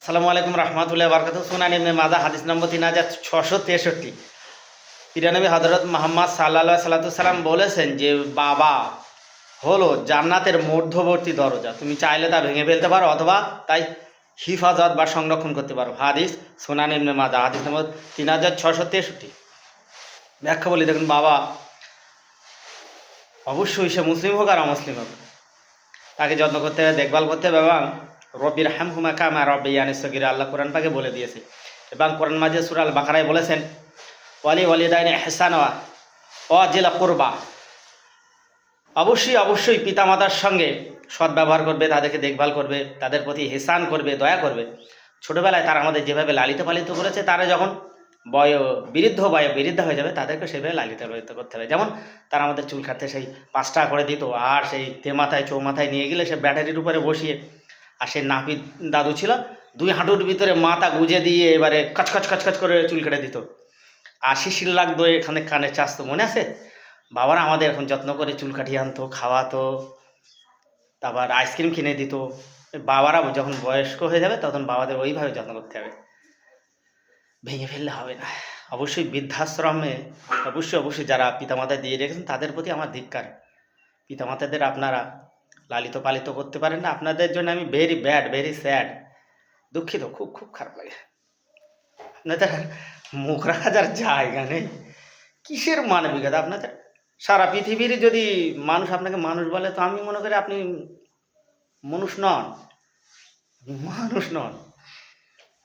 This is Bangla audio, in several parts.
আসসালামু আলাইকুম রহমতুল্লাহ বারকাত। সুনান ইবনে মাজাহ হাদিস নম্বর 3663। পিরানবী হযরত মুহাম্মদ সাল্লাল্লাহু আলাইহি সাল্লাম বলেছেন যে বাবা হলো জান্নাতের মধ্যবর্তী দরজা। তুমি চাইলে তা ভেঙে ফেলতে পারো অথবা তাই হিফাজত বা সংরক্ষণ করতে পারো। হাদিস সুনান ইবনে মাজাহ হাদিস নম্বর 3663। ব্যাখ্যা বলি, দেখুন, বাবা অবশ্যই সে মুসলিম হোক আর অমুসলিম হোক, তাকে যত্ন করতে হবে, দেখভাল করতে হবে এবং রব্বির হামহুমা কামা রাব্বায়ানি সগীরা, আল্লাহ কোরআন পাকে বলে দিয়েছে। এবং কোরআন মাজিদ সূরা আল বাকারায় বলেছেন ওয়ালি ওয়ালিদাইনি ইহসানা ওয়া জিল কুরবা, অবশ্যই পিতামাতার সঙ্গে সদ্ব্যবহার করবে, তাদেরকে দেখভাল করবে, তাদের প্রতি ইহসান করবে, দয়া করবে। ছোটোবেলায় তারা আমাদের যেভাবে লালিত পালিত করেছে, তারা যখন বৃদ্ধা হয়ে যাবে তাদেরকে সেভাবে লালিত পালিত করতে হবে। যেমন তারা আমাদের চুল কাটতে সেই 5 টাকা করে দিত, আর সেই তেমাথায় চৌমাথায় নিয়ে গেলে সে ব্যাটারির উপরে বসিয়ে, আর সেই নাপিত দাদু ছিল 2 হাঁটুর ভিতরে মাথা গুজে দিয়ে এবারে খচখচ করে চুল কেটে দিত, আর শিশির লাগতো এখানে কানে চাষতো, মনে আছে? বাবারা আমাদের এখন যত্ন করে চুল কাটিয়ে আনতো, খাওয়াতো, তারপর আইসক্রিম কিনে দিত। বাবারা যখন বয়স্ক হয়ে যাবে তখন বাবাদের ওইভাবে যত্ন করতে হবে, ভেঙে ফেললে হবে না। অবশ্যই বৃদ্ধাশ্রমে অবশ্যই যারা পিতামাতা দিয়ে রেখেছেন তাদের প্রতি আমার ধিক্কার। পিতামাতাদের আপনারা লালিত পালিত করতে পারেন না, আপনাদের জন্য আমি ভেরি স্যাড, দুঃখিত, খুব খারাপ লাগে। আপনাদের মুখ রাখা যার জায়গা নেই, কিসের মানবিকতা আপনাদের? সারা পৃথিবীর যদি মানুষ আপনাকে মানুষ বলে, তো আমি মনে করি আপনি মানুষ নন।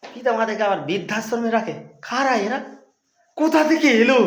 পিতা মাতাকে আবার বৃদ্ধাশ্রমে রাখে, কারা এরা? কোথা থেকে এলো?